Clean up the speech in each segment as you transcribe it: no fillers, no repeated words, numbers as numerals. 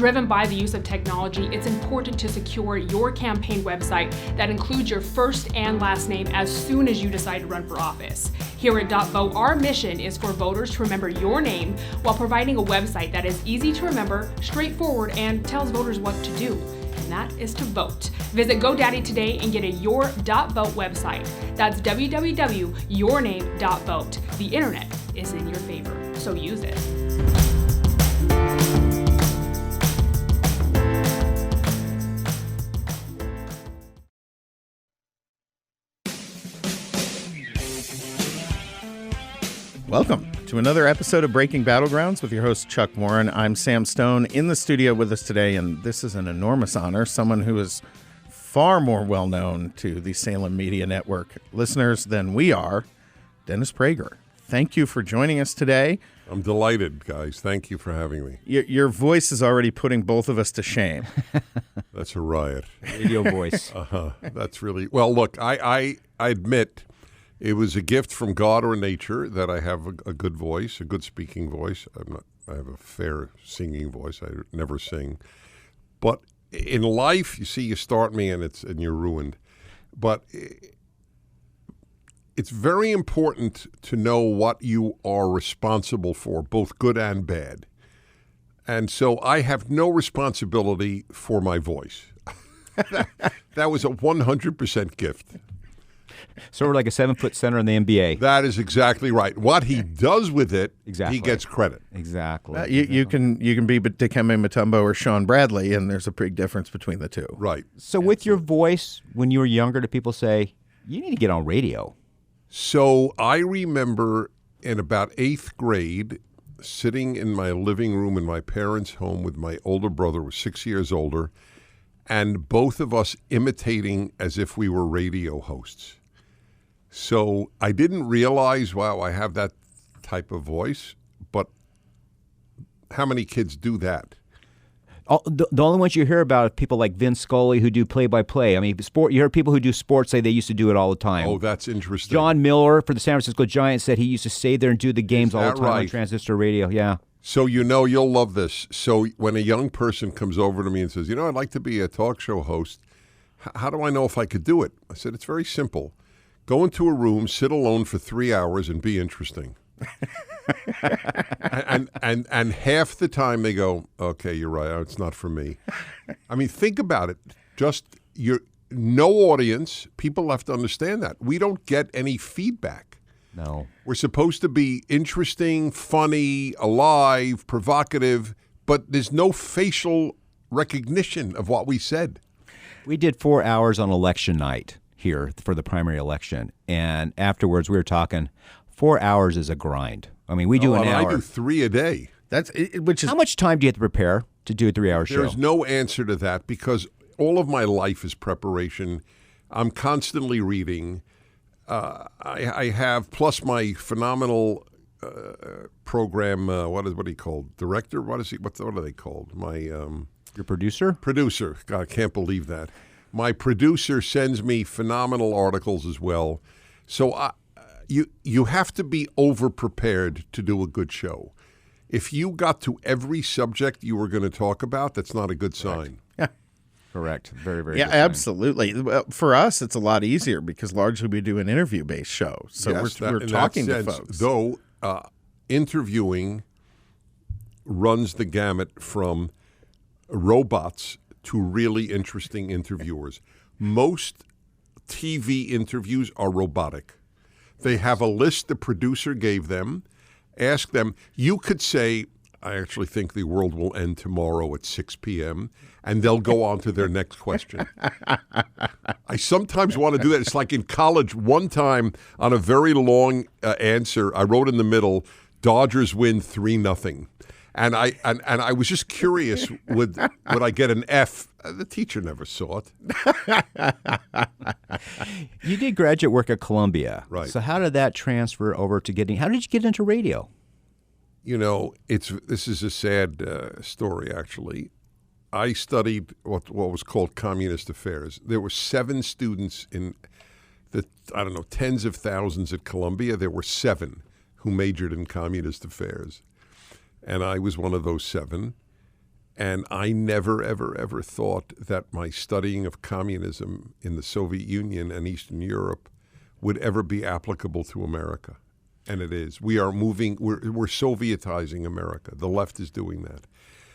Driven by the use of technology, it's important to secure your campaign website that includes your first and last name as soon as you decide to run for office. Here at .vote, our mission is for voters to remember your name while providing a website that is easy to remember, straightforward, and tells voters what to do. And that is to vote. Visit GoDaddy today and get a your.vote website. That's www.yourname.vote. The internet is in your favor, so use it. Welcome to another episode of Breaking Battlegrounds with your host, Chuck Warren. I'm Sam Stone in the studio with us today, and this is an enormous honor. Someone who is far more well-known to the Salem Media Network listeners than we are, Dennis Prager. Thank you for joining us today. I'm delighted, guys. Thank you for having me. Your voice is already putting both of us to shame. That's a riot. Radio voice. That's really... Well, look, I admit... It was a gift from God or nature that I have a good voice, a good speaking voice. I have a fair singing voice. I never sing. But in life, you see, you start me and you're ruined. But it's very important to know what you are responsible for, both good and bad. And so I have no responsibility for my voice. That was a 100% gift. Sort of like a 7-foot center in the NBA. That is exactly right. What he does with it, exactly. He gets credit. Exactly. You can be Dikembe Mutombo or Sean Bradley, and there's a big difference between the two. Right. So with your voice, when you were younger, did people say, you need to get on radio? So I remember in about 8th grade, sitting in my living room in my parents' home with my older brother, who was 6 years older, and both of us imitating as if we were radio hosts. So I didn't realize, wow, I have that type of voice, but how many kids do that? The only ones you hear about are people like Vince Scully who do play-by-play. I mean, you hear people who do sports say they used to do it all the time. Oh, that's interesting. John Miller for the San Francisco Giants said he used to stay there and do the games all the time on transistor radio. Yeah. So you'll love this. So when a young person comes over to me and says, I'd like to be a talk show host, how do I know if I could do it? I said, it's very simple. Go into a room, sit alone for 3 hours, and be interesting. and half the time they go, okay, you're right, it's not for me. I mean, think about it. No audience. People have to understand that. We don't get any feedback. No. We're supposed to be interesting, funny, alive, provocative, but there's no facial recognition of what we said. We did 4 hours on election night here for the primary election, and afterwards we were talking 4 hours is a grind. I mean, we do an hour. I do 3 a day. How much time do you have to prepare to do a 3-hour show? There's no answer to that because all of my life is preparation. I'm constantly reading. I have, plus my phenomenal program, what are he called? Director? What are they called? Your producer? Producer. God, I can't believe that. My producer sends me phenomenal articles as well. So you have to be over-prepared to do a good show. If you got to every subject you were going to talk about, that's not a good sign. Yeah. Correct. Very, very Yeah, good sign. absolutely. For us, it's a lot easier because largely we do an interview-based show. So yes, we're talking to folks. Though interviewing runs the gamut from robots to really interesting interviewers. Most TV interviews are robotic. They have a list the producer gave them. Ask them, you could say, I actually think the world will end tomorrow at 6 p.m., and they'll go on to their next question. I sometimes want to do that. It's like in college, one time on a very long answer, I wrote in the middle, Dodgers win 3-0. And I was just curious, would I get an F? The teacher never saw it. You did graduate work at Columbia. Right. So how did that transfer over to how did you get into radio? This is a sad story, actually. I studied what was called communist affairs. There were 7 students in the, tens of thousands at Columbia. There were 7 who majored in communist affairs. And I was one of those 7. And I never, ever, ever thought that my studying of communism in the Soviet Union and Eastern Europe would ever be applicable to America. And it is. We are moving, we're Sovietizing America. The left is doing that.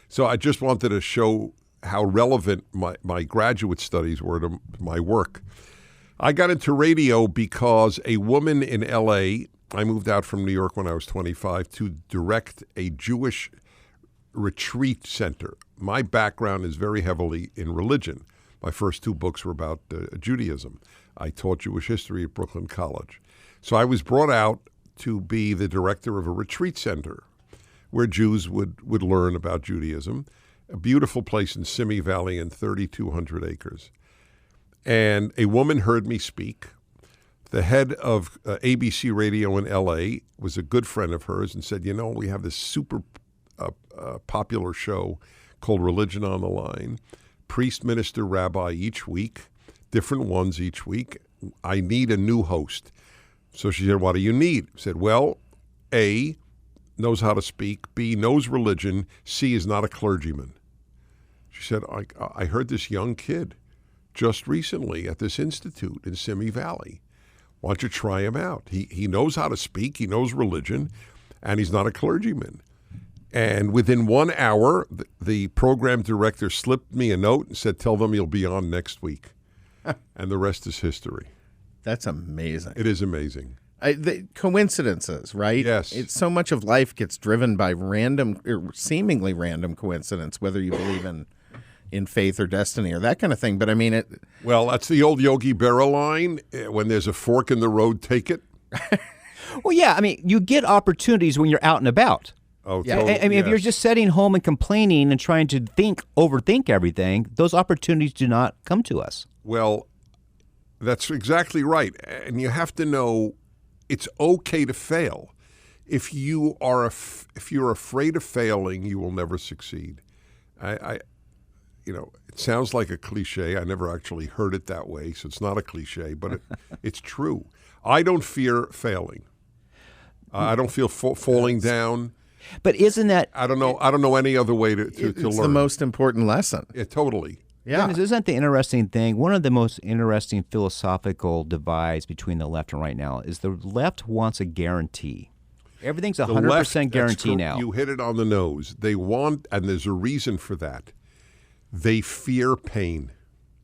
So I just wanted to show how relevant my graduate studies were to my work. I got into radio because a woman in L.A., I moved out from New York when I was 25 to direct a Jewish retreat center. My background is very heavily in religion. My first 2 books were about Judaism. I taught Jewish history at Brooklyn College. So I was brought out to be the director of a retreat center where Jews would learn about Judaism. A beautiful place in Simi Valley in 3,200 acres. And a woman heard me speak. The head of ABC Radio in L.A. was a good friend of hers and said, we have this super popular show called Religion on the Line. Priest, minister, rabbi each week, different ones each week. I need a new host. So she said, what do you need? I said, well, A, knows how to speak, B, knows religion, C, is not a clergyman. She said, I heard this young kid just recently at this institute in Simi Valley. Why don't you try him out? He knows how to speak, he knows religion, and he's not a clergyman. And within 1 hour, the program director slipped me a note and said, tell them you'll be on next week. And the rest is history. That's amazing. It is amazing. The coincidences, right? Yes. It's so much of life gets driven by random, or seemingly random coincidence, whether you believe in faith or destiny or that kind of thing. But I mean it. Well, that's the old Yogi Berra line. When there's a fork in the road, take it. Well, yeah. I mean, you get opportunities when you're out and about. Oh, Yeah. totally, I mean, if yes. you're just sitting home and complaining and trying to overthink everything, those opportunities do not come to us. Well, that's exactly right. And you have to know it's okay to fail. If you're afraid of failing, you will never succeed. It sounds like a cliche. I never actually heard it that way, so it's not a cliche, but it's true. I don't fear failing. I don't feel falling down. But isn't that I don't know any other way to learn. It's the most important lesson. Yeah, totally. Yeah. Dennis, isn't that the interesting thing? One of the most interesting philosophical divides between the left and right now is the left wants a guarantee. Everything's 100% guarantee now. You hit it on the nose. They want, and there's a reason for that. They fear pain.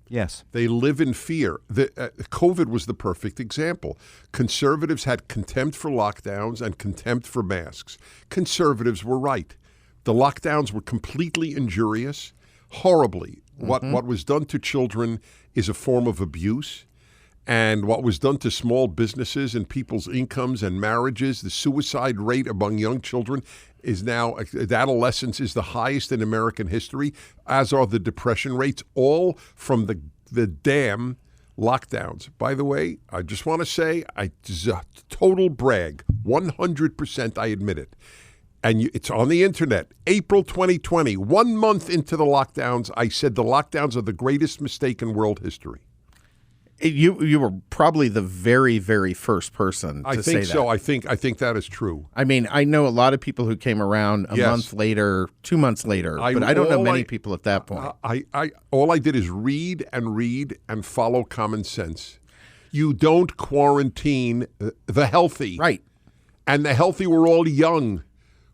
Yes. They live in fear. COVID was the perfect example. Conservatives had contempt for lockdowns and contempt for masks. Conservatives were right. The lockdowns were completely injurious, horribly. What was done to children is a form of abuse. And what was done to small businesses and people's incomes and marriages, the suicide rate among young children is now, adolescence is the highest in American history, as are the depression rates, all from the damn lockdowns. By the way, I just want to say, it's a total brag, 100% I admit it. And it's on the internet. April 2020, 1 month into the lockdowns, I said the lockdowns are the greatest mistake in world history. You were probably the very, very first person to say that. So. I think that is true. I mean, I know a lot of people who came around a month later, 2 months later, but I don't know many people at that point. All I did is read and follow common sense. You don't quarantine the healthy. Right. And the healthy were all young.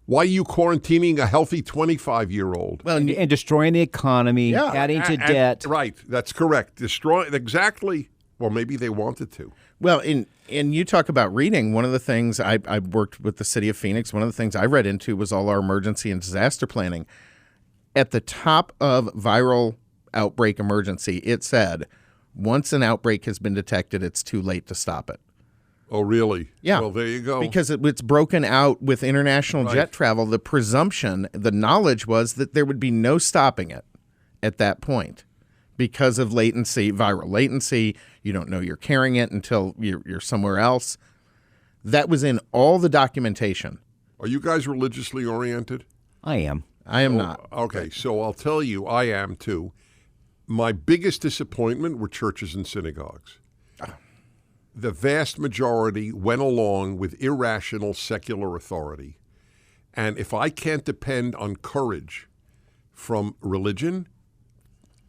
Why are you quarantining a healthy 25-year-old? Well, And destroying the economy, Yeah. adding to debt. Right, that's correct. Destroy exactly. Well, maybe they wanted to. Well, and you talk about reading. One of the things I worked with the city of Phoenix. One of the things I read into was all our emergency and disaster planning. At the top of viral outbreak emergency, it said, once an outbreak has been detected, it's too late to stop it. Oh, really? Yeah. Well, there you go. Because it's broken out with international jet travel. The presumption, the knowledge was that there would be no stopping it at that point because of latency, viral latency. You don't know you're carrying it until you're somewhere else. That was in all the documentation. Are you guys religiously oriented? I am. I am not. Okay, so I'll tell you, I am too. My biggest disappointment were churches and synagogues. The vast majority went along with irrational secular authority. And if I can't depend on courage from religion,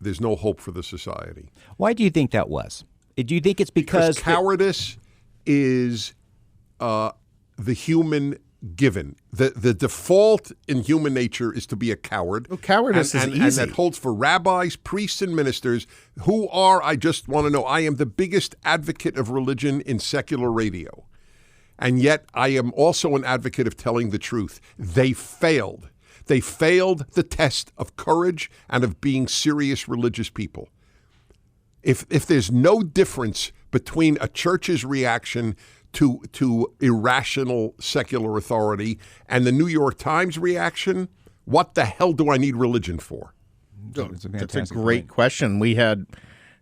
there's no hope for the society. Why do you think that was? Do you think it's because cowardice is the human given. The default in human nature is to be a coward. Well, cowardice is easy. And that holds for rabbis, priests, and ministers who are, I just want to know, I am the biggest advocate of religion in secular radio. And yet I am also an advocate of telling the truth. They failed. They failed the test of courage and of being serious religious people. If there's no difference between a church's reaction to irrational secular authority and the New York Times reaction, what the hell do I need religion for? That's a great question. We had,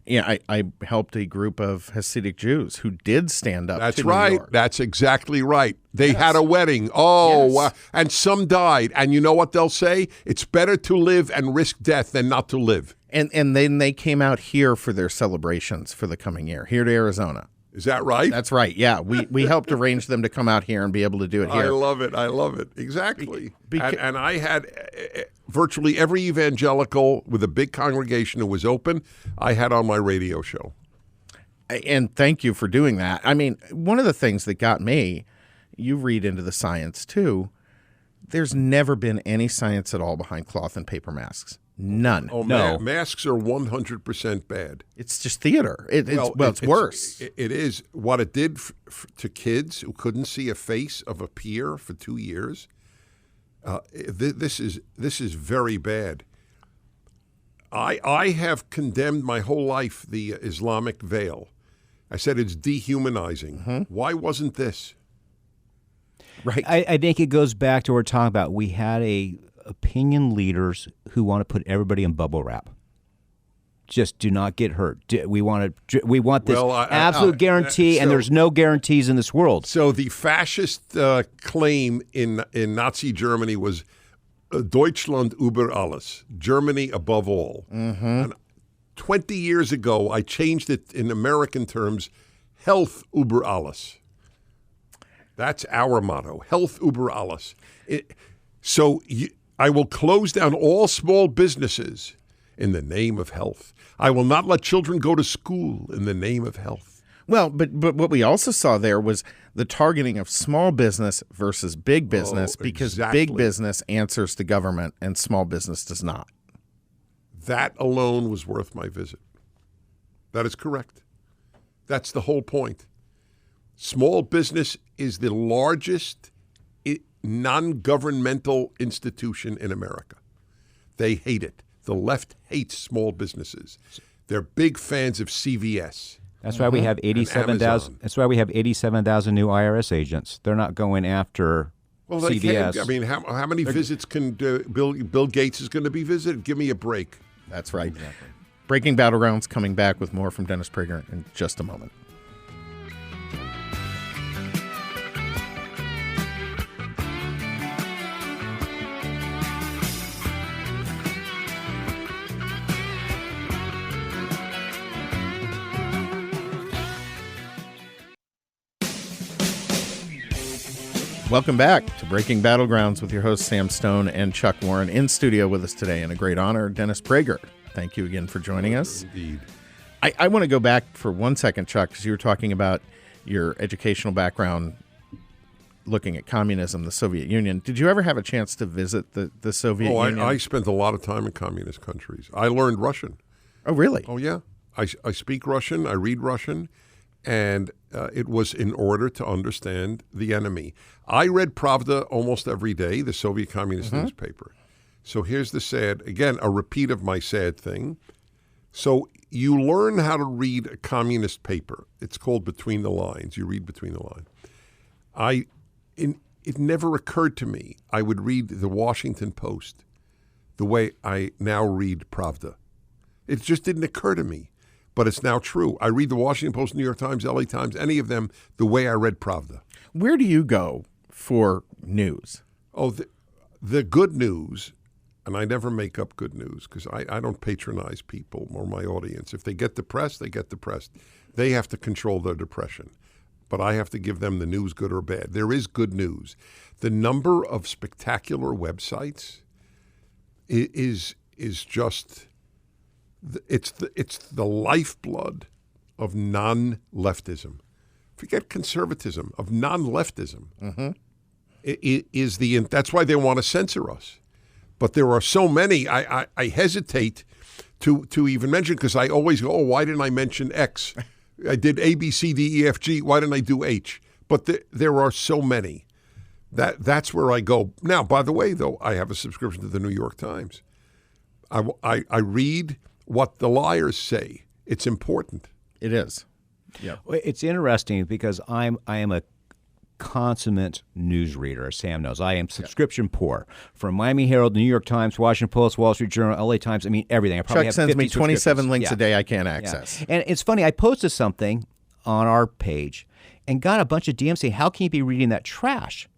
I helped a group of Hasidic Jews who did stand up. That's to right. New York. That's exactly right. They had a wedding. Oh, Yes. And some died. And you know what they'll say? It's better to live and risk death than not to live. And then they came out here for their celebrations for the coming year, here to Arizona. Is that right? That's right. Yeah, we helped arrange them to come out here and be able to do it here. I love it. I love it. Exactly. And I had virtually every evangelical with a big congregation who was open, I had on my radio show. And thank you for doing that. I mean, one of the things that got me, you read into the science too, there's never been any science at all behind cloth and paper masks. None. Oh, No. Masks are 100% bad. It's just theater. It's worse. It is. What it did to kids who couldn't see a face of a peer for 2 years, this is very bad. I have condemned my whole life the Islamic veil. I said it's dehumanizing. Mm-hmm. Why wasn't this? Right. I think it goes back to what we're talking about. We had opinion leaders who want to put everybody in bubble wrap. Just do not get hurt. We want this absolute guarantee, and there's no guarantees in this world. So the fascist claim in Nazi Germany was Deutschland über alles, Germany above all. Mm-hmm. And 20 years ago, I changed it in American terms, health über alles. That's our motto, health über alles. I will close down all small businesses in the name of health. I will not let children go to school in the name of health. Well, but what we also saw there was the targeting of small business versus big business, because exactly. big business answers to government and small business does not. That alone was worth my visit. That is correct. That's the whole point. Small business is the largest non-governmental institution in America. They hate it. The left hates small businesses. They're big fans of CVS. That's why we have 87,000. That's why we have 87,000 new IRS agents. They're not going after they CVS. Can't. I mean, how many visits can Bill Gates is going to be visited? Give me a break. That's right. Exactly. Breaking Battlegrounds coming back with more from Dennis Prager in just a moment. Welcome back to Breaking Battlegrounds with your hosts Sam Stone and Chuck Warren. In studio with us today, and a great honor, Dennis Prager. Thank you again for joining us. Indeed. I want to go back for 1 second, Chuck, because you were talking about your educational background looking at communism, the Soviet Union. Did you ever have a chance to visit the Soviet Union? I spent a lot of time in communist countries. I learned Russian. Oh, really? Oh, yeah. I speak Russian. I read Russian. And it was in order to understand the enemy. I read Pravda almost every day, the Soviet Communist newspaper. So here's the sad, again, a repeat of my sad thing. So you learn how to read a communist paper. It's called Between the Lines. You read between the lines. It never occurred to me I would read the Washington Post the way I now read Pravda. It just didn't occur to me. But it's now true. I read the Washington Post, New York Times, LA Times, any of them, the way I read Pravda. Where do you go for news? Oh, the good news, and I never make up good news because I don't patronize people or my audience. If they get depressed, they get depressed. They have to control their depression. But I have to give them the news, good or bad. There is good news. The number of spectacular websites is just it's the lifeblood of non-leftism. Forget conservatism, of non-leftism. Mm-hmm. That's why they want to censor us. But there are so many. I hesitate to even mention, because I always go, oh, why didn't I mention X? I did A, B, C, D, E, F, G. Why didn't I do H? But there are so many. That's where I go. Now, by the way, though, I have a subscription to the New York Times. I read what the liars say. It's important. It is. Yeah. It's interesting because I am a consummate news reader, as Sam knows. I am subscription poor. From Miami Herald, New York Times, Washington Post, Wall Street Journal, LA Times, I mean everything. I probably Chuck have sends 50 me 27 links yeah. a day I can't access. Yeah. And it's funny, I posted something on our page and got a bunch of DMs saying, how can you be reading that trash?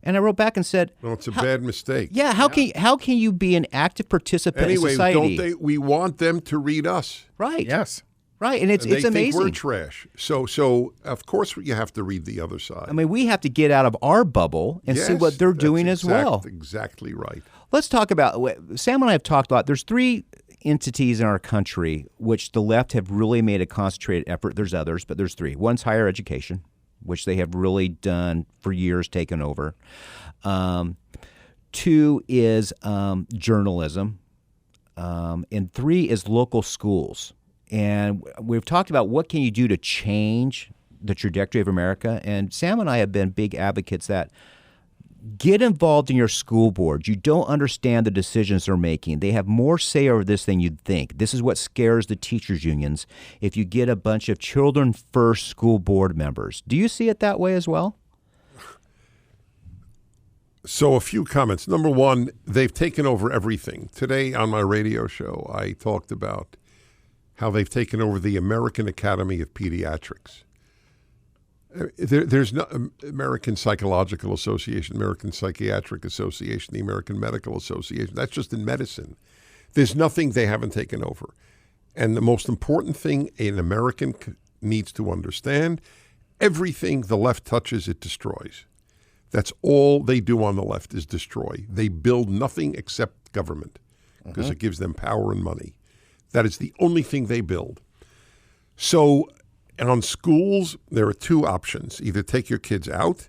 And I wrote back and said, "No, it's a bad mistake." Yeah, how can you be an active participant in society? We want them to read us, right? Yes, right, and it's amazing. Think we're trash, so of course you have to read the other side. I mean, we have to get out of our bubble and see what they're doing as well. Exactly right. Let's talk about Sam and I have talked a lot. There's 3 entities in our country which the left have really made a concentrated effort. There's others, but there's 3. One's higher education, which they have really done for years, taken over. 2 is journalism, and 3 is local schools. And we've talked about what can you do to change the trajectory of America. And Sam and I have been big advocates that get involved in your school board. You don't understand the decisions they're making. They have more say over this than you'd think. This is what scares the teachers' unions if you get a bunch of children first school board members. Do you see it that way as well? So a few comments. Number one, they've taken over everything. Today on my radio show, I talked about how they've taken over the American Academy of Pediatrics. There's no American Psychological Association, American Psychiatric Association, the American Medical Association. That's just in medicine. There's nothing they haven't taken over. And the most important thing an American needs to understand, everything the left touches, it destroys. That's all they do on the left is destroy. They build nothing except government because it gives them power and money. That is the only thing they build. So on schools, there are 2 options. Either take your kids out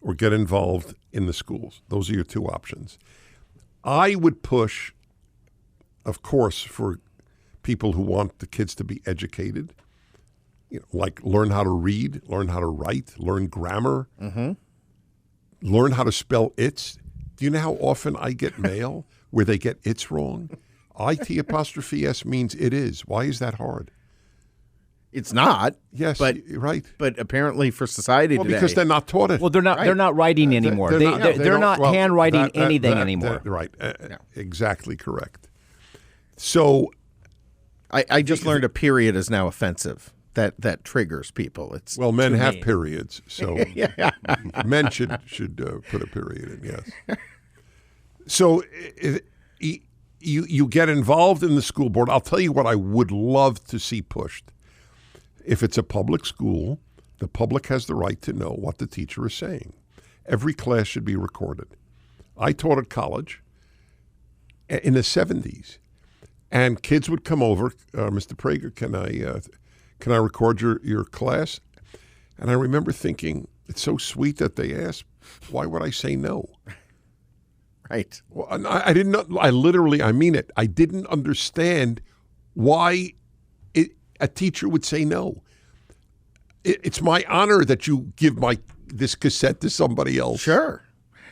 or get involved in the schools. Those are your 2 options. I would push, of course, for people who want the kids to be educated, like learn how to read, learn how to write, learn grammar, learn how to spell its. Do you know how often I get mail where they get its wrong? IT''S means it is. Why is that hard? It's not. Yes, but right. But apparently for society today, because they're not taught it. Well, they're not. Right. They're not writing anymore. They're not handwriting anything anymore. Right. Exactly correct. So, I just learned a period is now offensive. That triggers people. It's men have periods, so men should put a period in. Yes. So you get involved in the school board. I'll tell you what I would love to see pushed. If it's a public school, the public has the right to know what the teacher is saying. Every class should be recorded. I taught at college in the 70s, and kids would come over. Mr. Prager, can I record your class? And I remember thinking, it's so sweet that they asked. Why would I say no? Right. Well, I didn't know. I mean it. I didn't understand why a teacher would say no. It's my honor that you give this cassette to somebody else. Sure.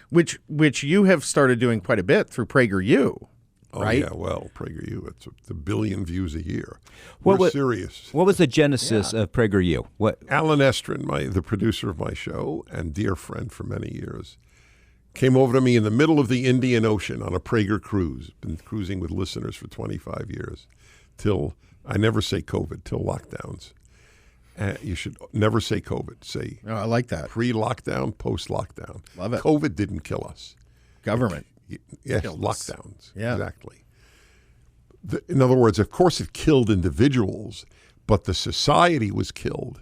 Which you have started doing quite a bit through PragerU. Right? Oh, yeah. Well, PragerU, it's a billion views a year. We're serious. What was the genesis of PragerU? Alan Estrin, the producer of my show and dear friend for many years, came over to me in the middle of the Indian Ocean on a Prager cruise. Been cruising with listeners for 25 years till, I never say COVID, till lockdowns. You should never say COVID. Say, I like that. Pre-lockdown, post-lockdown. Love it. COVID didn't kill us. Government. Yes, lockdowns. Yeah. Exactly. In other words, of course it killed individuals, but the society was killed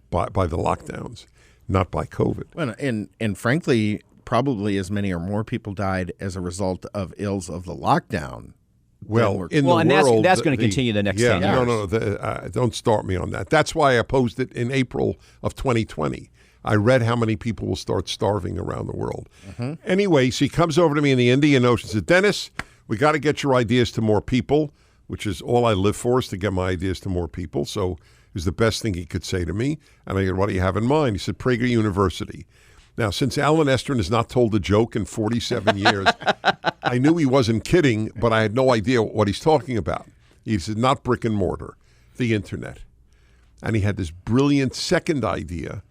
by the lockdowns, not by COVID. Well, and frankly, probably as many or more people died as a result of ills of the lockdown. Well, in the and world, that's going to continue the next 10 years. No, don't start me on that. That's why I opposed it in April of 2020. I read how many people will start starving around the world. Anyway, so he comes over to me in the Indian Ocean and said, Dennis, we got to get your ideas to more people, which is all I live for, is to get my ideas to more people. So it was the best thing he could say to me. And I said, what do you have in mind? He said, Prager University. Now, since Alan Estrin has not told a joke in 47 years, I knew he wasn't kidding, but I had no idea what he's talking about. He said, not brick and mortar, the internet. And he had this brilliant second idea.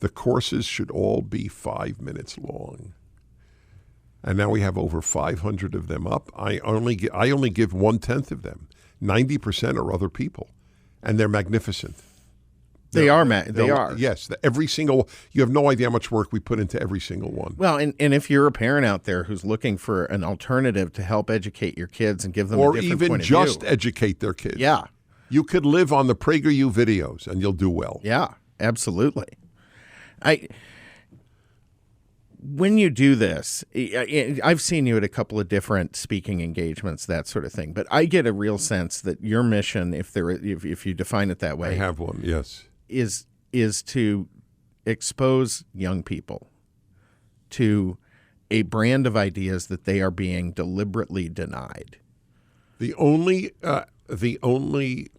The courses should all be 5 minutes long. And now we have over 500 of them up. I only give 1/10 of them. 90% are other people, and they're magnificent. They are. Yes, every single. You have no idea how much work we put into every single one. Well, and if you're a parent out there who's looking for an alternative to help educate your kids and give them a different point of view, or even just educate their kids. Yeah, you could live on the PragerU videos, and you'll do well. Yeah, absolutely. When you do this, I've seen you at a couple of different speaking engagements, that sort of thing. But I get a real sense that your mission, if you define it that way, I have one. Yes. Is to expose young people to a brand of ideas that they are being deliberately denied. The only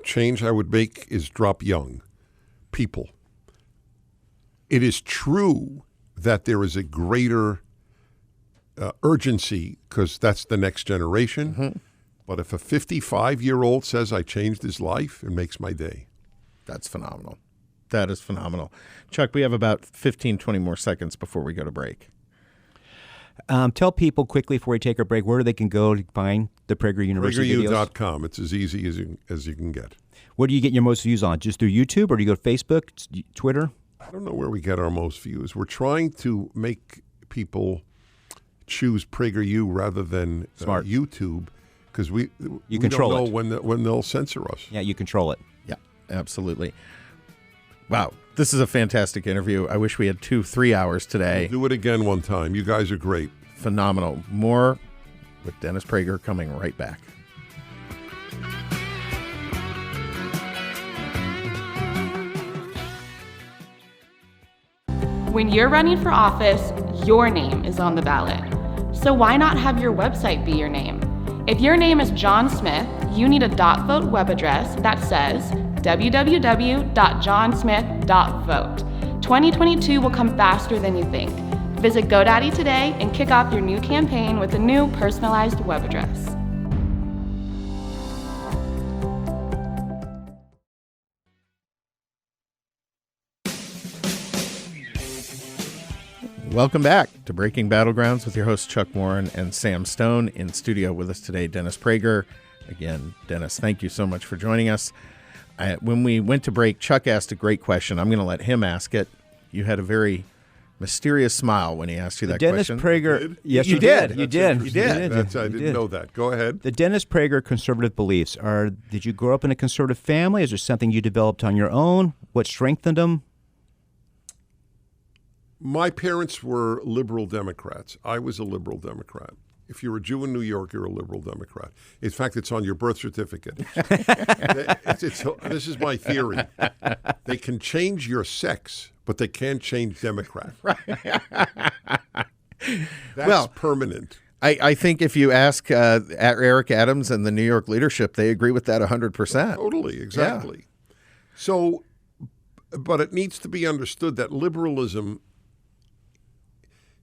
change I would make is drop young people. It is true that there is a greater urgency because that's the next generation. But if a 55-year-old says I changed his life, it makes my day. That's phenomenal. That is phenomenal. Chuck, we have about 15, 20 more seconds before we go to break. Tell people quickly before we take our break where they can go to find the Prager University videos. PragerU.com. It's as easy as you can get. What do you get your most views on? Just through YouTube, or do you go to Facebook, Twitter? I don't know where we get our most views. We're trying to make people choose PragerU rather than YouTube because we don't know when they'll censor us. Yeah, you control it. Yeah, absolutely. Wow, this is a fantastic interview. I wish we had 2-3 hours today. We'll do it again one time. You guys are great. Phenomenal. More with Dennis Prager coming right back. When you're running for office, your name is on the ballot. So why not have your website be your name? If your name is John Smith, you need a .vote web address that says www.johnsmith.vote. 2022 will come faster than you think. Visit GoDaddy today and kick off your new campaign with a new personalized web address. Welcome back to Breaking Battlegrounds with your hosts Chuck Warren and Sam Stone. In studio with us today, Dennis Prager. Again, Dennis, thank you so much for joining us. When we went to break, Chuck asked a great question. I'm going to let him ask it. You had a very mysterious smile when he asked you that Dennis question. Prager. Yes, you did. You did. I didn't know that. Go ahead. The Dennis Prager conservative beliefs are: did you grow up in a conservative family? Is there something you developed on your own? What strengthened them? My parents were liberal Democrats. I was a liberal Democrat. If you're a Jew in New York, you're a liberal Democrat. In fact, it's on your birth certificate. This is my theory. They can change your sex, but they can't change Democrat. That's permanent. I think if you ask Eric Adams and the New York leadership, they agree with that 100%. Totally, exactly. Yeah. So, but it needs to be understood that liberalism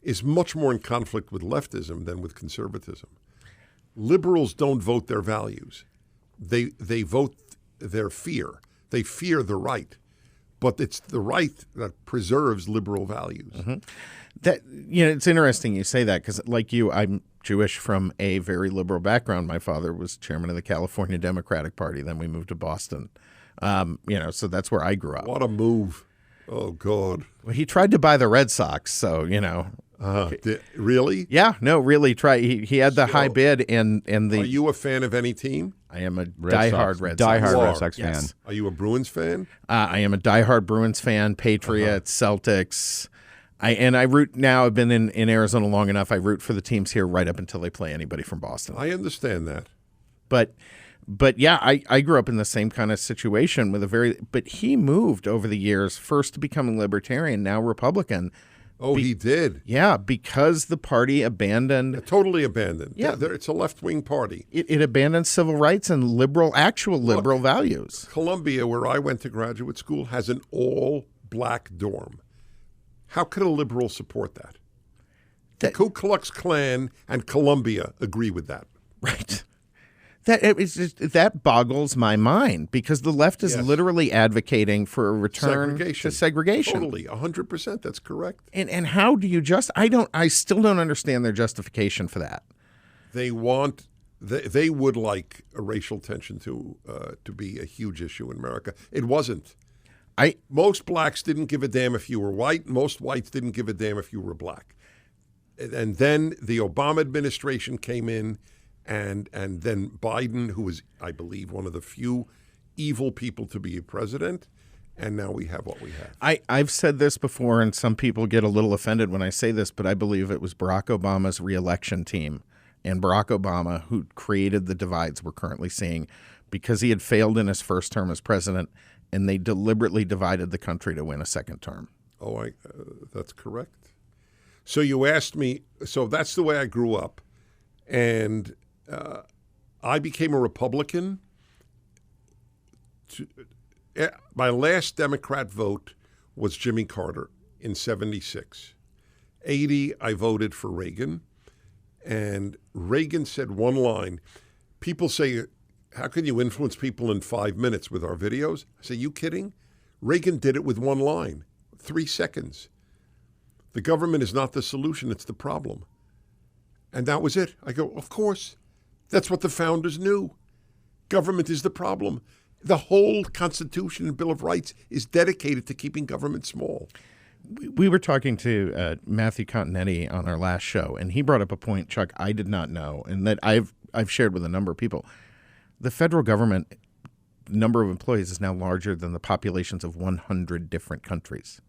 is much more in conflict with leftism than with conservatism. Liberals don't vote their values. They vote their fear. They fear the right. But it's the right that preserves liberal values. Mm-hmm. It's interesting you say that because, like you, I'm Jewish from a very liberal background. My father was chairman of the California Democratic Party. Then we moved to Boston. So that's where I grew up. What a move. Oh, God. Well, he tried to buy the Red Sox, so, Really? Yeah, no, really. He had the high bid and the. Are you a fan of any team? I am a diehard Red Sox fan. Yes. Are you a Bruins fan? I am a diehard Bruins fan. Patriots, Celtics. I root now. I've been in Arizona long enough. I root for the teams here right up until they play anybody from Boston. I understand that. But yeah, I grew up in the same kind of situation but he moved over the years, first to becoming libertarian, now Republican. Oh, he did? Yeah, because the party abandoned. Totally abandoned. Yeah. It's a left-wing party. It abandoned civil rights and actual liberal values. Columbia, where I went to graduate school, has an all-black dorm. How could a liberal support that? The Ku Klux Klan and Columbia agree with that. Right. That boggles my mind because the left is literally advocating for a return to segregation. Totally, 100%. That's correct. And how do you I still don't understand their justification for that. They would like a racial tension to be a huge issue in America. It wasn't. Most blacks didn't give a damn if you were white. Most whites didn't give a damn if you were black. And then the Obama administration came in. And then Biden, who was, I believe, one of the few evil people to be a president, and now we have what we have. I've said this before, and some people get a little offended when I say this, but I believe it was Barack Obama's reelection team and Barack Obama who created the divides we're currently seeing because he had failed in his first term as president, and they deliberately divided the country to win a second term. Oh, that's correct. So you asked me, so that's the way I grew up, and I became a Republican. My last Democrat vote was Jimmy Carter in 76. 80, I voted for Reagan. And Reagan said one line. People say, how can you influence people in 5 minutes with our videos? I say, you kidding? Reagan did it with one line, 3 seconds. The government is not the solution, it's the problem. And that was it. I go, of course. That's what the founders knew. Government is the problem. The whole Constitution and Bill of Rights is dedicated to keeping government small. We were talking to Matthew Continetti on our last show, and he brought up a point, Chuck, I did not know, and that I've shared with a number of people. The federal government number of employees is now larger than the populations of 100 different countries.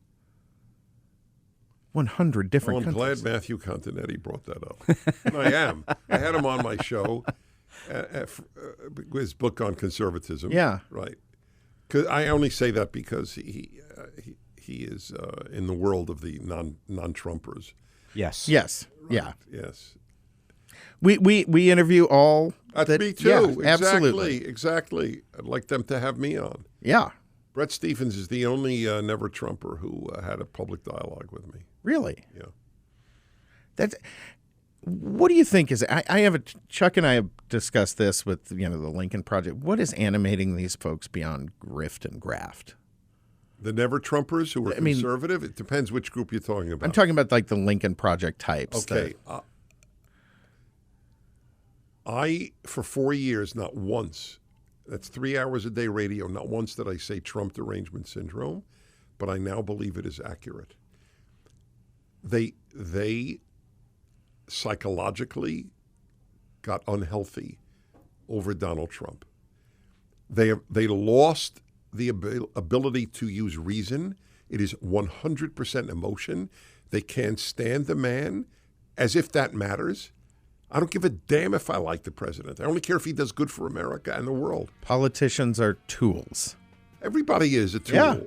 100 different countries. I'm glad Matthew Continetti brought that up. And I am. I had him on my show, his book on conservatism. Yeah. Right. 'Cause I only say that because he is in the world of the non-Trumpers. Yes. Yes. Right. Yeah. Yes. We interview all. That's me too. Yeah, absolutely. Exactly. I'd like them to have me on. Yeah. Brett Stephens is the only never Trumper who had a public dialogue with me. Really? Yeah. What do you think is? Chuck and I have discussed this with the Lincoln Project. What is animating these folks beyond grift and graft? The never Trumpers who are conservative. It depends which group you're talking about. I'm talking about like the Lincoln Project types. Okay. I for 4 years, not once. That's 3 hours a day radio. Not once did I say Trump derangement syndrome, but I now believe it is accurate. They psychologically got unhealthy over Donald Trump. They lost the ability to use reason. It is 100% emotion. They can't stand the man, as if that matters. I don't give a damn if I like the president. I only care if he does good for America and the world. Politicians are tools. Everybody is a tool. Yeah,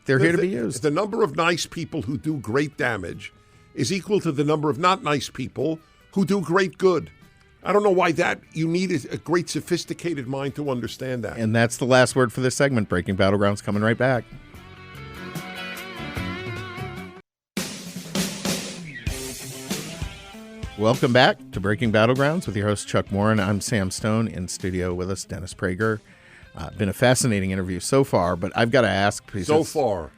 they're here to be used. The number of nice people who do great damage is equal to the number of not nice people who do great good. I don't know why you need a great sophisticated mind to understand that. And that's the last word for this segment. Breaking Battlegrounds coming right back. Welcome back to Breaking Battlegrounds with your host, Chuck Warren. I'm Sam Stone. In studio with us, Dennis Prager. Been a fascinating interview so far, but I've got to ask. So far.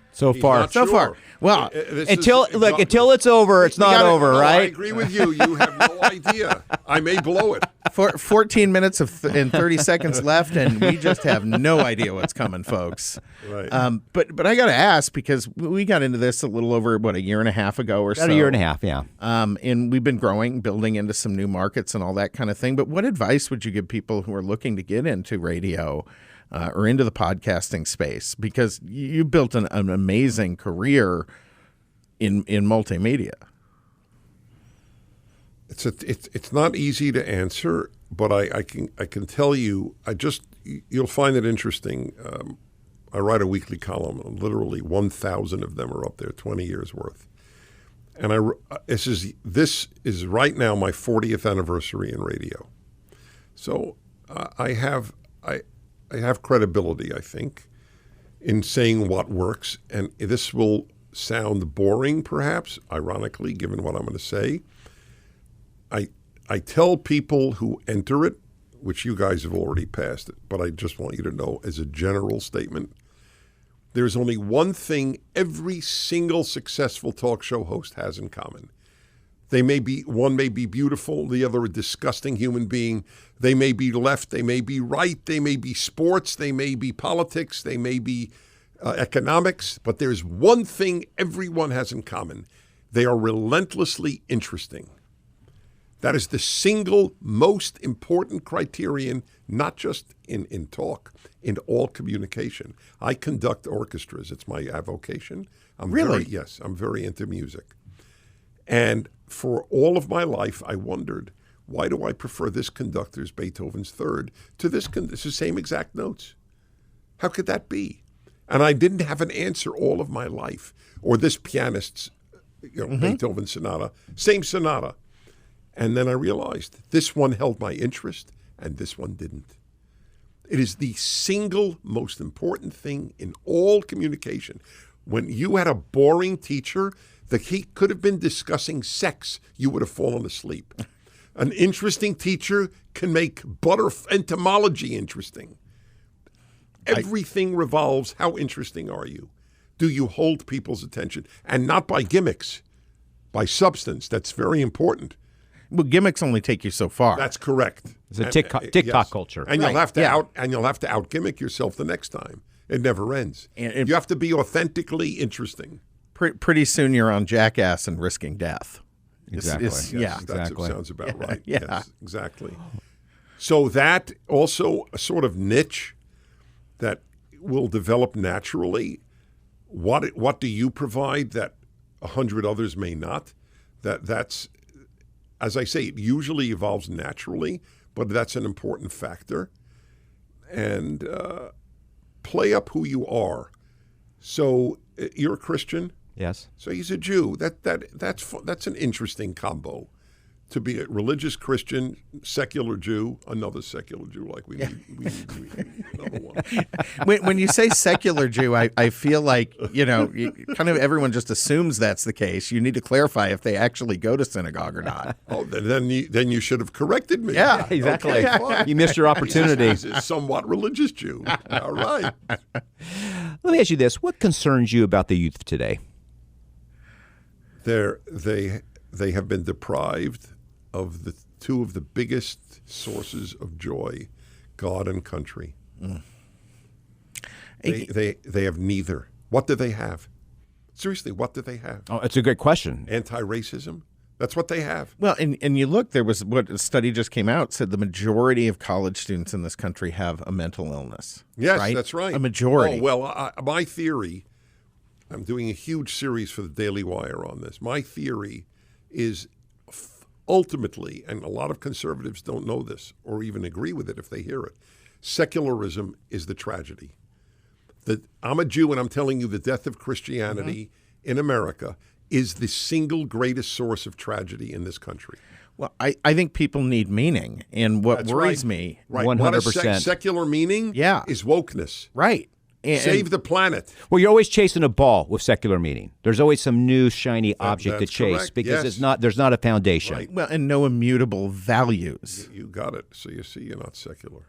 Well, until it's over, it's not over, right? I agree with you. You have no idea. I may blow it. 14 minutes and 30 seconds left, and we just have no idea what's coming, folks. Right. But I got to ask, because we got into this a little over, a year and a half ago or so. About a year and a half, yeah. And we've been building into some new markets and all that kind of thing. But what advice would you give people who are looking to get into radio or into the podcasting space? Because you built an amazing career in multimedia? It's not easy to answer, but I can tell you. You'll find it interesting. I write a weekly column. Literally 1,000 of them are up there, 20 years worth. And this is right now my 40th anniversary in radio. So I have credibility, I think, in saying what works. And this will sound boring, perhaps, ironically, given what I'm going to say. I tell people who enter it, which you guys have already passed it, but I just want you to know as a general statement, there's only one thing every single successful talk show host has in common. One may be beautiful, the other a disgusting human being. They may be left, they may be right, they may be sports, they may be politics, they may be economics, but there's one thing everyone has in common. They are relentlessly interesting. That is the single most important criterion, not just in talk, in all communication. I conduct orchestras. It's my avocation. Really? Yes, I'm very into music. And for all of my life, I wondered, why do I prefer this conductor's Beethoven's Third to this? It's the same exact notes. How could that be? And I didn't have an answer all of my life. Or this pianist's Beethoven sonata, same sonata. And then I realized this one held my interest and this one didn't. It is the single most important thing in all communication. When you had a boring teacher that he could have been discussing sex, you would have fallen asleep. An interesting teacher can make butter entomology interesting. Everything revolves, how interesting are you? Do you hold people's attention? And not by gimmicks, by substance. That's very important. Well, gimmicks only take you so far. That's correct. It's a TikTok culture. And you'll have to out gimmick yourself the next time. It never ends. And you have to be authentically interesting. Pretty soon you're on Jackass and risking death. Exactly. That sounds about right. Yeah. Yes, exactly. So that also a sort of niche that will develop naturally. What do you provide that 100 others may not? That's, as I say, it usually evolves naturally, but that's an important factor. And play up who you are. So you're a Christian. Yes. So he's a Jew. That's an interesting combo. To be a religious Christian, secular Jew, another secular Jew. Like we need another one. When you say secular Jew, I feel like kind of everyone just assumes that's the case. You need to clarify if they actually go to synagogue or not. Oh, then you should have corrected me. Yeah, exactly. Okay, fine. You missed your opportunity. He's a somewhat religious Jew. All right. Let me ask you this: what concerns you about the youth today? They have been deprived of the two of the biggest sources of joy, God and country. Mm. They have neither. What do they have? Seriously, what do they have? Oh, it's a great question. Anti-racism? That's what they have. Well, and you look, there was a study just came out, said the majority of college students in this country have a mental illness. Yes, right? That's right. A majority. Oh, well, my theory, I'm doing a huge series for the Daily Wire on this. My theory is ultimately, and a lot of conservatives don't know this or even agree with it if they hear it, secularism is the tragedy. I'm a Jew and I'm telling you the death of Christianity in America is the single greatest source of tragedy in this country. Well, I think people need meaning. And what worries me, right. 100%. Secular meaning is wokeness. Right. Save the planet. Well, you're always chasing a ball with secular meaning. There's always some new shiny object to chase correct. because there's not a foundation. Right. Well, and no immutable values. You got it. So you see, you're not secular.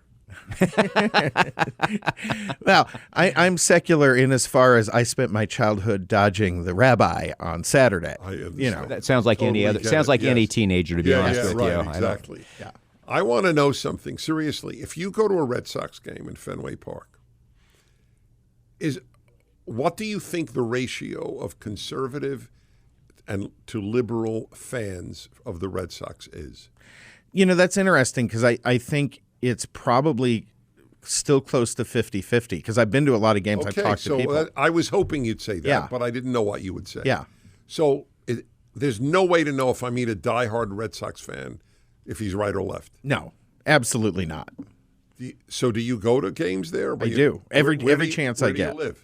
Well, I'm secular in as far as I spent my childhood dodging the rabbi on Saturday. That sounds like any other. Sounds like any teenager, to be honest with right, you. Exactly. I want to know something seriously. If you go to a Red Sox game in Fenway Park, what do you think the ratio of conservative and to liberal fans of the Red Sox is? That's interesting because I think it's probably still close to 50-50 because I've been to a lot of games. I've talked to people. I was hoping you'd say that, but I didn't know what you would say. Yeah. So there's no way to know if I meet a diehard Red Sox fan if he's right or left. No, absolutely not. So do you go to games there? I do. Every chance I get. Where do you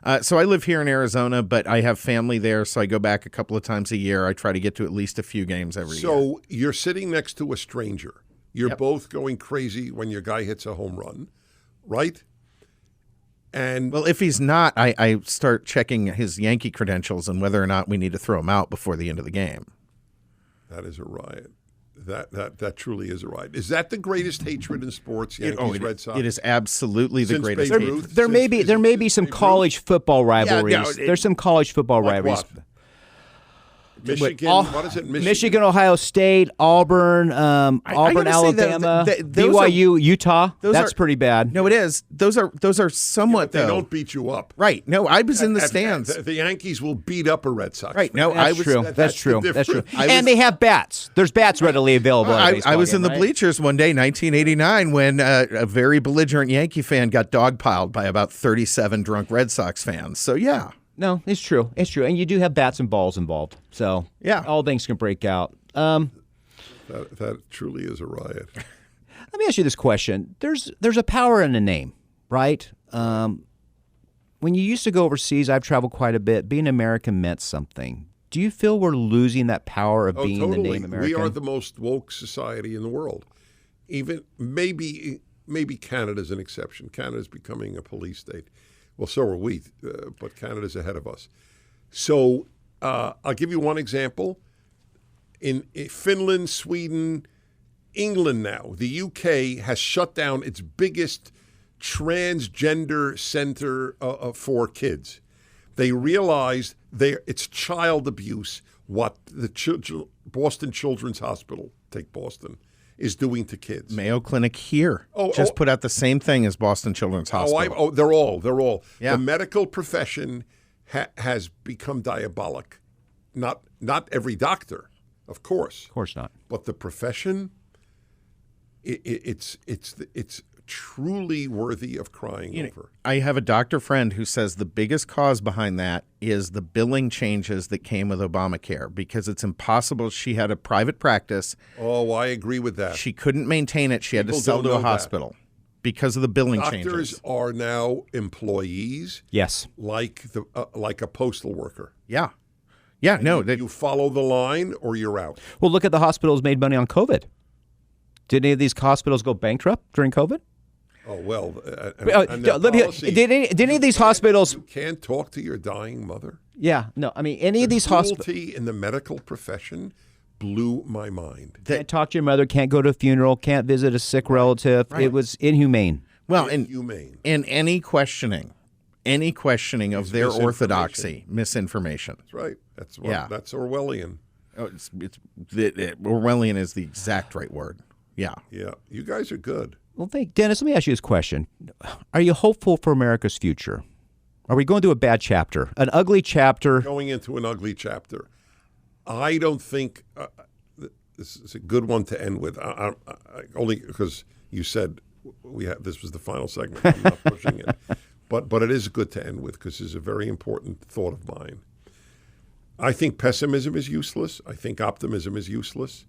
live? So I live here in Arizona, but I have family there, so I go back a couple of times a year. I try to get to at least a few games every year. So you're sitting next to a stranger. You're both going crazy when your guy hits a home run, right? And well, if he's not, I start checking his Yankee credentials and whether or not we need to throw him out before the end of the game. That is a riot. That truly is a riot. Is that the greatest hatred in sports, Yankees, Red Sox? It is absolutely the Since greatest Babe hatred. Ruth? There may be some college football rivalries. Yeah, There's some college football Like rivalries. what? Michigan, what is it? Michigan, Ohio State, Auburn, Auburn, gotta say that Alabama, those BYU, Utah. That's are pretty bad. No, it is. Those are somewhat They though. don't beat you up. Right. No, I was in the stands. The Yankees will beat up a Red Sox. Right. No, That's true. that's That's the true. That's true. difference. And they have bats. There's bats readily available. at a I baseball was in game, the right? bleachers one day, 1989, when a very belligerent Yankee fan got dogpiled by about 37 drunk Red Sox fans. So, yeah. No, it's true. It's true. And you do have bats and balls involved. So Yeah. all things can break out. That truly is a riot. Let me ask you this question. There's a power in a name, right? When you used to go overseas, I've traveled quite a bit. Being American meant something. Do you feel we're losing that power of being Totally. the name American? We are the most woke society in the world. Even maybe Canada's an exception. Canada's becoming a police state. Well, so are we, but Canada's ahead of us. So I'll give you one example. In Finland, Sweden, England now, the UK has shut down its biggest transgender center for kids. They realized it's child abuse what the Boston Children's Hospital, take Boston, is doing to kids. Mayo Clinic here just put out the same thing as Boston Children's Hospital. They're all. Yeah. The medical profession has become diabolic. Not every doctor, of course. Of course not. But the profession, it's truly worthy of crying over. I have a doctor friend who says the biggest cause behind that is the billing changes that came with Obamacare, because it's impossible. She had a private practice. Oh, I agree with that. She couldn't maintain it. She had to People sell don't to a know that. hospital because of the billing changes. Doctors are now employees, Yes. like a postal worker. Yeah. Yeah, no. You follow the line or you're out. Well, look at the hospitals made money on COVID. Did any of these hospitals go bankrupt during COVID? Oh, well. Did any of these hospitals... You can't talk to your dying mother? Yeah, no. I mean, any of these hospitals... Cruelty in the medical profession blew my mind. Can't talk to your mother, can't go to a funeral, can't visit a sick relative. Right. It was inhumane. Well, Inhumane. and any questioning of their orthodoxy, misinformation. That's right. That's Orwellian. Oh, Orwellian is the exact right word. Yeah. Yeah. You guys are good. Well, Dennis, let me ask you this question. Are you hopeful for America's future? Are we going through a bad chapter, an ugly chapter? Going into an ugly chapter. I don't think this is a good one to end with, only because you said this was the final segment. I'm not pushing it. But it is good to end with because it's a very important thought of mine. I think pessimism is useless. I think optimism is useless.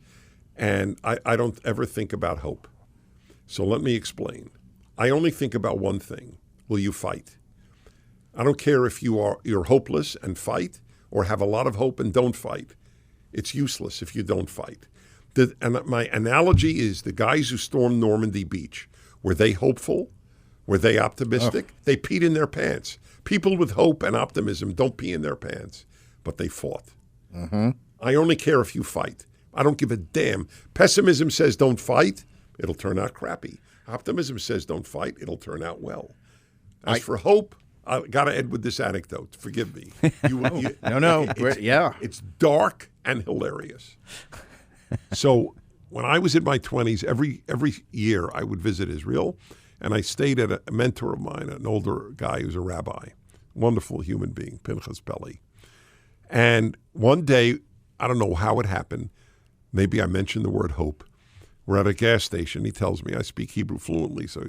And I don't ever think about hope. So let me explain. I only think about one thing. Will you fight? I don't care if you're hopeless and fight or have a lot of hope and don't fight. It's useless if you don't fight. And my analogy is the guys who stormed Normandy Beach. Were they hopeful? Were they optimistic? They peed in their pants. People with hope and optimism don't pee in their pants, but they fought. Mm-hmm. I only care if you fight. I don't give a damn. Pessimism says don't fight. It'll turn out crappy. Optimism says don't fight. It'll turn out well. As for hope, I got to end with this anecdote. Forgive me. It's dark and hilarious. So when I was in my 20s, every year I would visit Israel, and I stayed at a mentor of mine, an older guy who's a rabbi, wonderful human being, Pinchas Pelly. And one day, I don't know how it happened, maybe I mentioned the word hope. We're at a gas station. He tells me I speak Hebrew fluently, so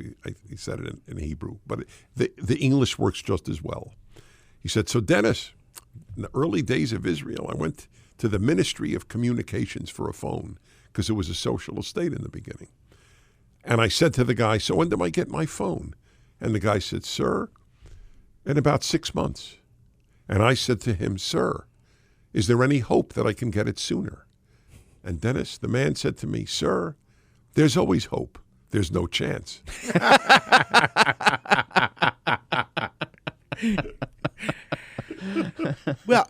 he said it in Hebrew. But the English works just as well. He said, so Dennis, In the early days of Israel, I went to the Ministry of Communications for a phone because it was a socialist state in the beginning. And I said to the guy, so when do I get my phone? And the guy said, sir, in about 6 months. And I said to him, sir, is there any hope that I can get it sooner? And Dennis, the man said to me, sir, there's always hope. There's no chance. Well,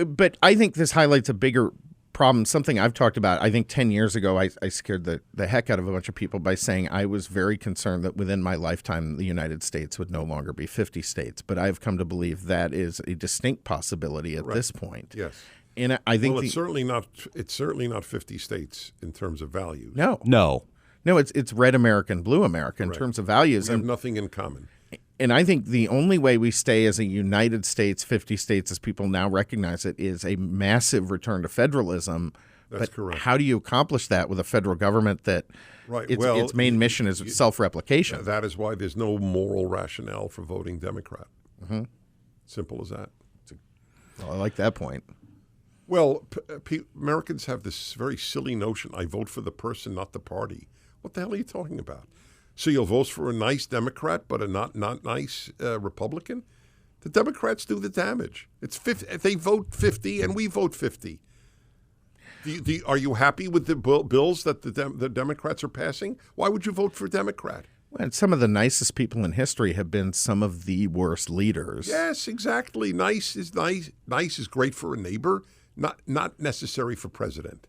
but I think this highlights a bigger problem, something I've talked about. I think 10 years ago, I scared the heck out of a bunch of people by saying I was very concerned that within my lifetime, the United States would no longer be 50 states. But I've come to believe that is a distinct possibility at this point. Yes. And I think it's certainly not 50 states in terms of values. No, it's red America and blue America in terms of values. We have nothing in common. And I think the only way we stay as a United States, 50 states, as people now recognize it, is a massive return to federalism. That's correct. How do you accomplish that with a federal government that its main mission is self-replication? That is why there's no moral rationale for voting Democrat. Mm-hmm. Simple as that. Well, I like that point. Well, Americans have this very silly notion, I vote for the person, not the party. What the hell are you talking about? So you'll vote for a nice Democrat, but a not nice Republican? The Democrats do the damage. It's 50, they vote 50, and we vote 50. Are you happy with the bills that the Democrats are passing? Why would you vote for a Democrat? And some of the nicest people in history have been some of the worst leaders. Yes, exactly. Nice is nice. Nice is great for a neighbor, not necessary for president.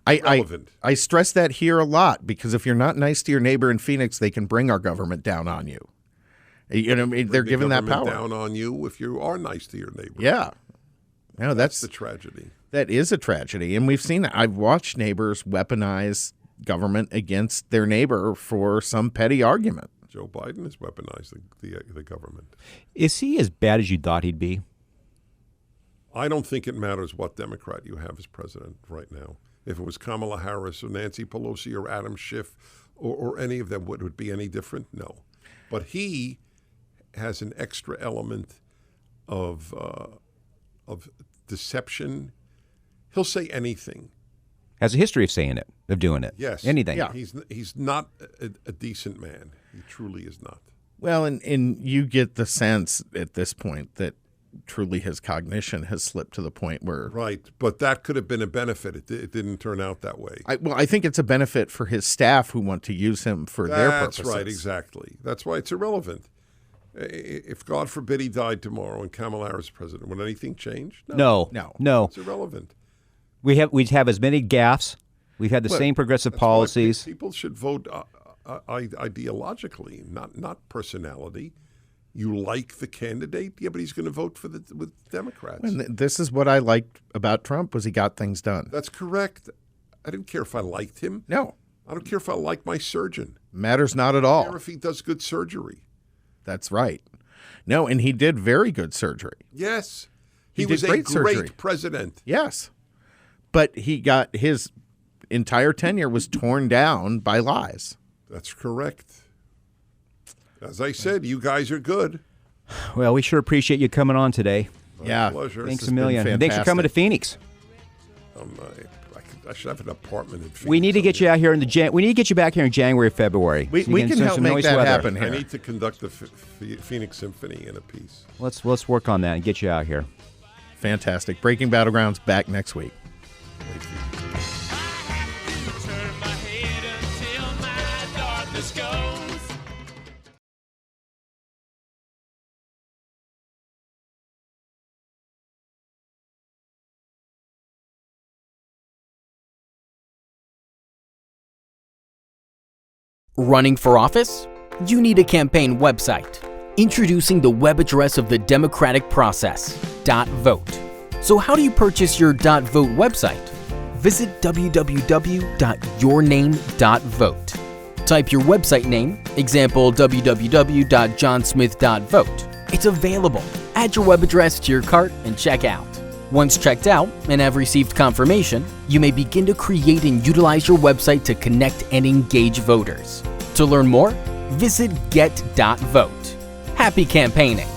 I stress that here a lot because if you're not nice to your neighbor in Phoenix, they can bring our government down on you. They're given that power down on you if you are nice to your neighbor. Yeah, no, that's the tragedy. That is a tragedy, and we've seen it. I've watched neighbors weaponize government against their neighbor for some petty argument. Joe Biden has weaponized the government. Is he as bad as you thought he'd be? I don't think it matters what Democrat you have as president right now. If it was Kamala Harris or Nancy Pelosi or Adam Schiff or any of them, would it be any different? No. But he has an extra element of deception. He'll say anything. Has a history of saying it, of doing it. Yes. Anything. Yeah. He's not a decent man. He truly is not. Well, and you get the sense at this point that truly his cognition has slipped to the point where... Right, but that could have been a benefit. It didn't turn out that way. I think it's a benefit for his staff who want to use him for their purposes. That's right, exactly. That's why it's irrelevant. If, God forbid, he died tomorrow and Kamala Harris is president, would anything change? No. It's irrelevant. We'd have as many gaffes. We've had the same progressive policies. People should vote ideologically, not personality. You like the candidate, yeah, but he's going to vote with Democrats. And this is what I liked about Trump was he got things done. That's correct. I didn't care if I liked him. No. I don't care if I like my surgeon. Matters not at all. I don't care if he does good surgery. That's right. No, and he did very good surgery. Yes. He was did a great president. Yes. But he got his entire tenure was torn down by lies. That's correct. As I said, you guys are good. Well, we sure appreciate you coming on today. My pleasure. Thanks a million. And thanks for coming to Phoenix. I should have an apartment in Phoenix. We need to get you out here we need to get you back here in January, February. We can help make that happen here. I need to conduct the Phoenix Symphony in a piece. Let's work on that and get you out here. Fantastic. Breaking Battlegrounds back next week. Thank you. Running for office? You need a campaign website. Introducing the web address of the democratic process, .vote. So how do you purchase your .vote website? Visit www.yourname.vote. Type your website name, example www.johnsmith.vote. It's available. Add your web address to your cart and check out. Once checked out and have received confirmation, you may begin to create and utilize your website to connect and engage voters. To learn more, visit get.vote. Happy campaigning!